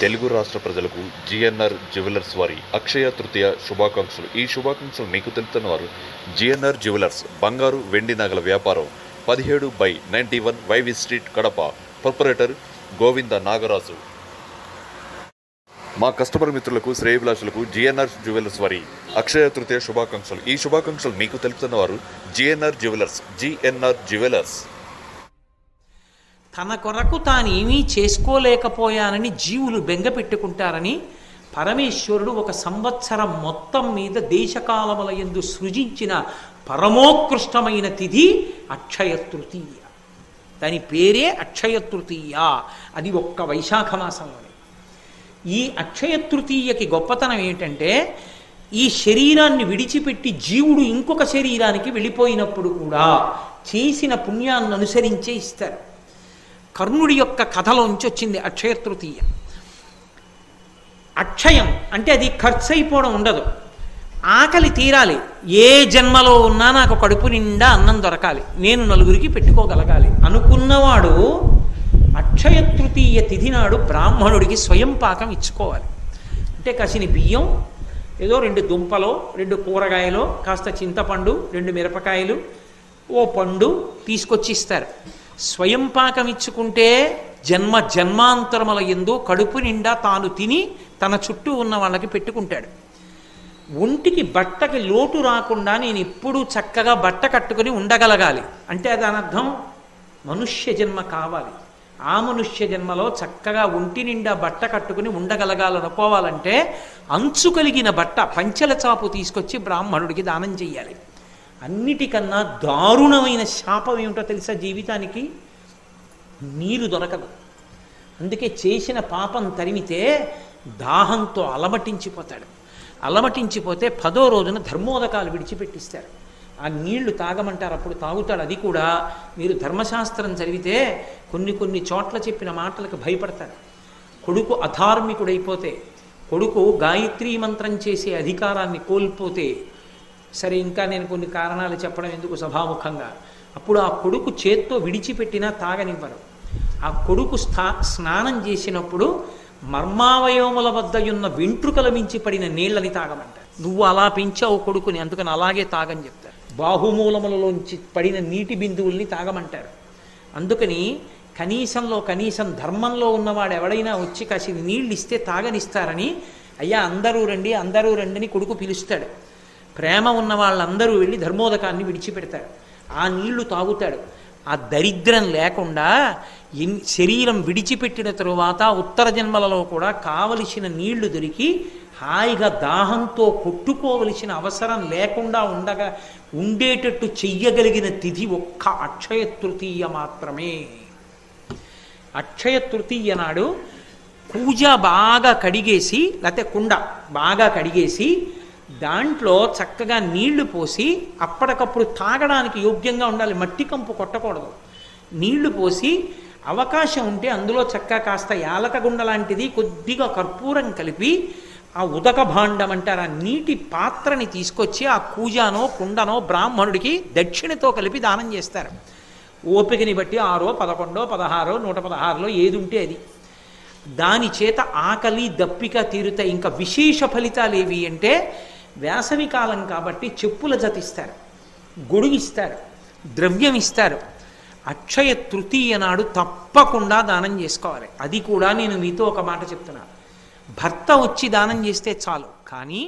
తెలుగు రాష్ట్ర ప్రజలకు GNR jewellers వారి అక్షయ తృతీయ శుభాకాంక్షలు. ఈ శుభాకాంక్షలు మీకు తెలుపుతున్న వారు జిఎన్ఆర్ జ్యువెలర్స్, బంగారు వెండి నగల వ్యాపారం, 17/91 YV street, Kadapa. Proprietor Govinda Nagaraju. మా కస్టమర్ మిత్రులకు, శ్రేయభిలాషులకు జిఎన్ఆర్ జ్యువెలర్స్ వారి అక్షయ తృతీయ శుభాకాంక్షలు. ఈ శుభాకాంక్షలు మీకు తెలుపుతున్న వారు జిఎన్ఆర్ జ్యువెలర్స్. తన కొరకు తానేమీ చేసుకోలేకపోయానని జీవులు బెంగ పెట్టుకుంటారని పరమేశ్వరుడు ఒక సంవత్సరం మొత్తం మీద దేశకాలముల యందు సృజించిన పరమోత్కృష్టమైన తిథి అక్షయ తృతీయ. దాని పేరే అక్షయ తృతీయ. అది ఒక్క వైశాఖ మాసంలోనే. ఈ అక్షయ తృతీయకి గొప్పతనం ఏంటంటే, ఈ శరీరాన్ని విడిచిపెట్టి జీవుడు ఇంకొక శరీరానికి వెళ్ళిపోయినప్పుడు కూడా చేసిన పుణ్యాన్ని అనుసరించే ఇస్తారు. కర్ణుడి యొక్క కథలోంచి వచ్చింది అక్షయ తృతీయ. అక్షయం అంటే అది ఖర్చు అయిపోవడం ఉండదు, ఆకలి తీరాలి. ఏ జన్మలో ఉన్నా నాకు కడుపు నిండా అన్నం దొరకాలి, నేను నలుగురికి పెట్టుకోగలగాలి అనుకున్నవాడు అక్షయ తృతీయ తిథి నాడు బ్రాహ్మణుడికి స్వయం పాకం ఇచ్చుకోవాలి. అంటే కసిని బియ్యం, ఏదో 2 దుంపలో, 2 కూరగాయలో, కాస్త చింతపండు, 2 మిరపకాయలు, ఓ పండు తీసుకొచ్చి ఇస్తారు. స్వయం పాకం ఇచ్చుకుంటే జన్మాంతరముల యందు కడుపు నిండా తాను తిని తన చుట్టూ ఉన్న వాళ్ళకి పెట్టుకుంటాడు. ఒంటికి బట్టకి లోటు రాకుండా నేను ఎప్పుడూ చక్కగా బట్ట కట్టుకుని ఉండగలగాలి అంటే దాని అర్థం మనుష్య జన్మ కావాలి. ఆ మనుష్య జన్మలో చక్కగా ఒంటి నిండా బట్ట కట్టుకుని ఉండగలగాలనుకోవాలంటే అంచు కలిగిన బట్ట, పంచెల చాపు తీసుకొచ్చి బ్రాహ్మణుడికి దానం చెయ్యాలి. అన్నిటికన్నా దారుణమైన శాపం ఏమిటో తెలుసా? జీవితానికి నీరు దొరకదు. అందుకే చేసిన పాపం తరిమితే దాహంతో అలమటించిపోతాడు. అలమటించిపోతే 10వ రోజున ధర్మోదకాలు విడిచిపెట్టిస్తారు. ఆ నీళ్లు తాగమంటారు, అప్పుడు తాగుతాడు. అది కూడా మీరు ధర్మశాస్త్రం చదివితే కొన్ని చోట్ల చెప్పిన మాటలకు భయపడతారు. కొడుకు అధార్మికుడైపోతే, కొడుకు గాయత్రీ మంత్రం చేసే అధికారాన్ని కోల్పోతే, సరే ఇంకా నేను కొన్ని కారణాలు చెప్పడం ఎందుకు సభాముఖంగా, అప్పుడు ఆ కొడుకు చేత్తో విడిచిపెట్టినా తాగనివ్వరు. ఆ కొడుకు స్నానం చేసినప్పుడు మర్మావయవముల వద్ద ఉన్న వెంట్రుకల మించి పడిన నీళ్ళని తాగమంటారు. నువ్వు అలా పెంచావు కొడుకుని, అందుకని అలాగే తాగని చెప్తారు. బాహుమూలములలోంచి పడిన నీటి బిందువుల్ని తాగమంటారు. అందుకని కనీసం ధర్మంలో ఉన్నవాడు ఎవడైనా వచ్చి కాసి నీళ్ళు ఇస్తే తాగనిస్తారని, అయ్యా అందరూ రండి అని కొడుకు పిలుస్తాడు. ప్రేమ ఉన్న వాళ్ళందరూ వెళ్ళి ధర్మోదకాన్ని విడిచిపెడతారు. ఆ నీళ్లు తాగుతాడు. ఆ దరిద్రం లేకుండా శరీరం విడిచిపెట్టిన తరువాత ఉత్తర జన్మలలో కూడా కావలసిన నీళ్లు దొరికి హాయిగా దాహంతో కొట్టుకోవలసిన అవసరం లేకుండా ఉండేటట్టు చెయ్యగలిగిన తిథి ఒక్క అక్షయ తృతీయ మాత్రమే. అక్షయ తృతీయ నాడు పూజ బాగా కడిగేసి, లేకపోతే కుండ బాగా కడిగేసి దాంట్లో చక్కగా నీళ్లు పోసి, అప్పటికప్పుడు తాగడానికి యోగ్యంగా ఉండాలి, మట్టి కంపు కొట్టకూడదు. నీళ్లు పోసి అవకాశం ఉంటే అందులో చక్కగా కాస్త యాలకగుండ లాంటిది, కొద్దిగా కర్పూరం కలిపి ఆ ఉదక భాండం అంటారు, ఆ నీటి పాత్రని తీసుకొచ్చి ఆ కూజానో కుండనో బ్రాహ్మణుడికి దక్షిణతో కలిపి దానం చేస్తారు. ఓపికని బట్టి 6, 11, 16, 116లో ఏది ఉంటే అది. దాని చేత ఆకలి దప్పిక తీరుతాయి. ఇంకా విశేష ఫలితాలు ఏవి అంటే, వేసవి కాలం కాబట్టి చెప్పుల జతిస్తారు, గొడుగిస్తారు, ద్రవ్యం ఇస్తారు. అక్షయ తృతీయ నాడు తప్పకుండా దానం చేసుకోవాలి. అది కూడా నేను మీతో ఒక మాట చెప్తున్నాను, భర్త వచ్చి దానం చేస్తే చాలు, కానీ